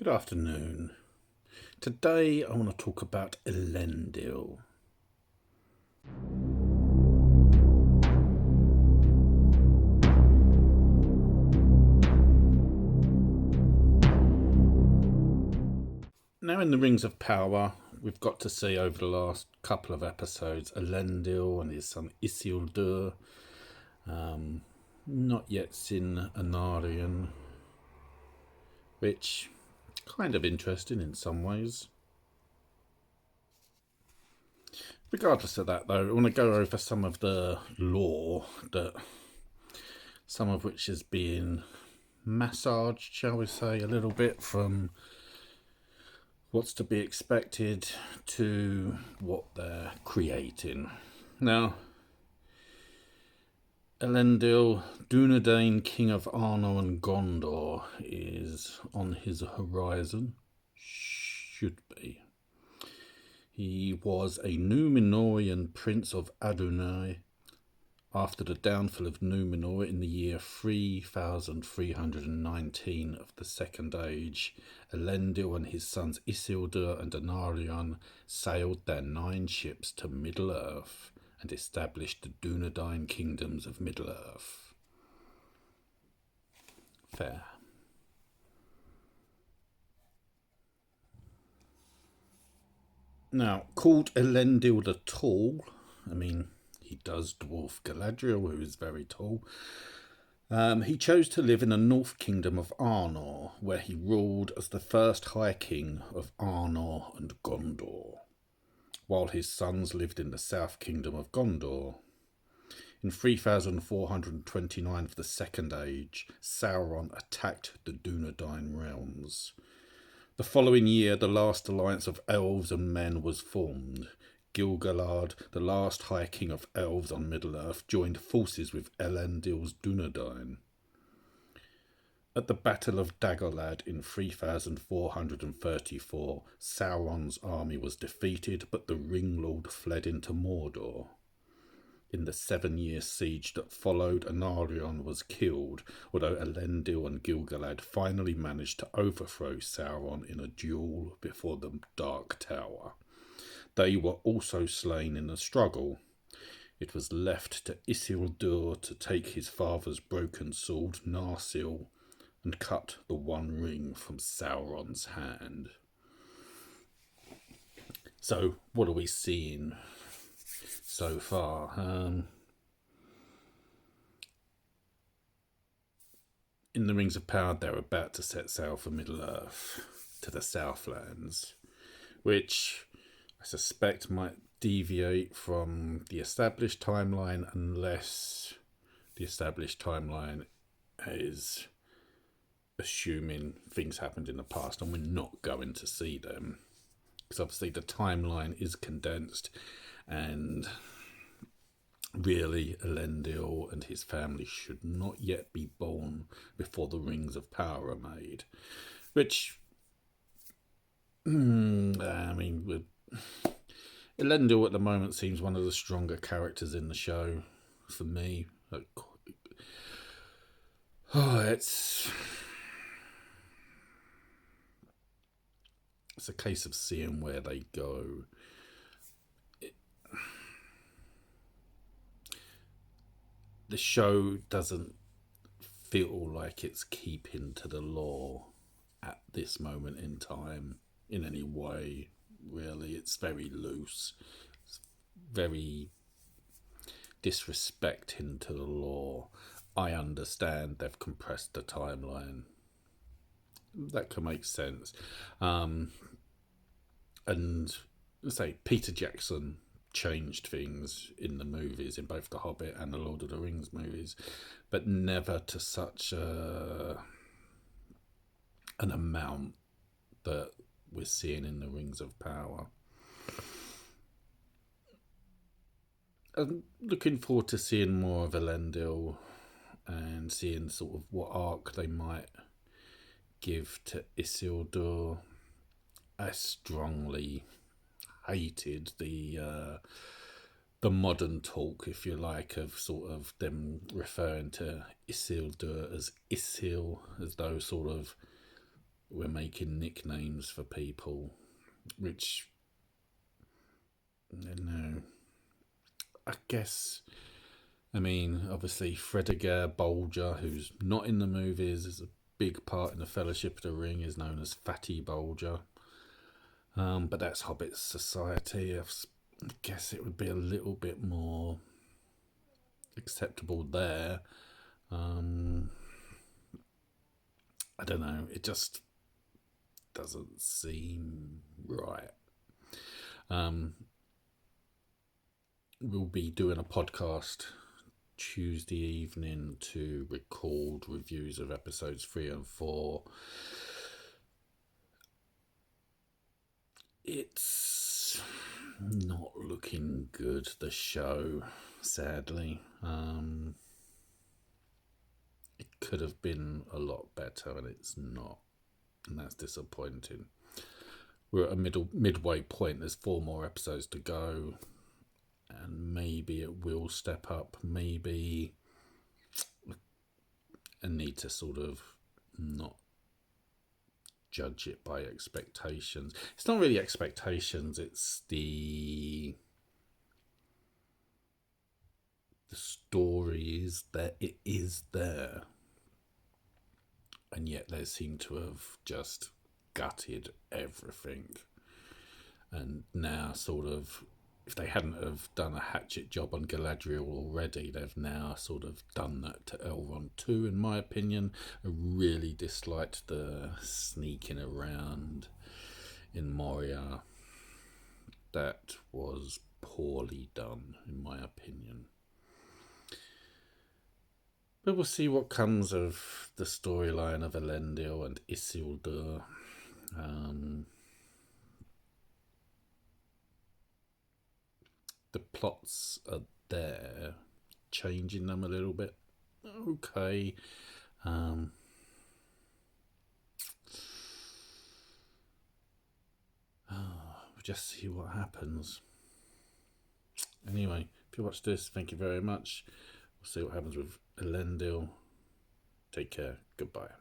Good afternoon. Today I want to talk about Elendil. Now in the Rings of Power, we've got to see over the last couple of episodes Elendil and his son Isildur. Not yet seen Anarion, which kind of interesting in some ways. Regardless of that, though, I want to go over some of the lore some of which is being massaged, shall we say, a little bit from what's to be expected to what they're creating. Now, Elendil, Dunedain, King of Arnor and Gondor, is on his horizon. Should be. He was a Númenórean prince of Adunai after the downfall of Númenor in the year 3319 of the Second Age. Elendil and his sons Isildur and Anarion sailed their 9 ships to Middle-earth and established the Dunedain kingdoms of Middle-earth. Fair. Now, called Elendil the Tall, he does dwarf Galadriel, who is very tall. He chose to live in the North Kingdom of Arnor, where he ruled as the first High King of Arnor and Gondor, while his sons lived in the South Kingdom of Gondor. In 3429 of the Second Age, Sauron attacked the Dunedain realms. The following year, the last alliance of elves and men was formed. Gil-galad, the last High King of elves on Middle-earth, joined forces with Elendil's Dunedain. At the Battle of Dagorlad in 3434, Sauron's army was defeated, but the Ringlord fled into Mordor. In the 7-year siege that followed, Anarion was killed, although Elendil and Gil-galad finally managed to overthrow Sauron in a duel before the Dark Tower. They were also slain in the struggle. It was left to Isildur to take his father's broken sword, Narsil, and cut the One Ring from Sauron's hand. So, what are we seeing so far? In the Rings of Power, they're about to set sail for Middle-earth, to the Southlands, which I suspect might deviate from the established timeline unless the established timeline is assuming things happened in the past and we're not going to see them. Because obviously the timeline is condensed and really Elendil and his family should not yet be born before the Rings of Power are made. Which, Elendil at the moment seems one of the stronger characters in the show for me. It's a case of seeing where they go. The show doesn't feel like it's keeping to the lore at this moment in time in any way, really. It's very loose. It's very disrespecting to the lore. I understand they've compressed the timeline. That can make sense. And say Peter Jackson changed things in the movies, in both The Hobbit and the Lord of the Rings movies, but never to such an amount that we're seeing in the Rings of Power. I'm looking forward to seeing more of Elendil and seeing sort of what arc they might give to Isildur. I strongly hated the modern talk, if you like, of sort of them referring to Isildur as Isil, as though sort of we're making nicknames for people, which, I guess, obviously Fredegar Bolger, who's not in the movies, is a big part in the Fellowship of the Ring, is known as Fatty Bolger. But that's Hobbit society. I guess it would be a little bit more acceptable there. I don't know. It just doesn't seem right. We'll be doing a podcast Tuesday evening to record reviews of episodes 3 and 4. It's not looking good, the show, sadly. It could have been a lot better, and it's not, and that's disappointing. We're at a midway point. There's 4 more episodes to go, and maybe it will step up. Maybe I need to sort of not judge it by expectations. It's not really expectations, it's the story is that it is there, and yet they seem to have just gutted everything. And now sort of, if they hadn't have done a hatchet job on Galadriel already, they've now sort of done that to Elrond too, in my opinion. I really disliked the sneaking around in Moria. That was poorly done, in my opinion. But we'll see what comes of the storyline of Elendil and Isildur. The plots are there, changing them a little bit. Okay. We'll just see what happens. Anyway, if you watched this, thank you very much. We'll see what happens with Elendil. Take care. Goodbye.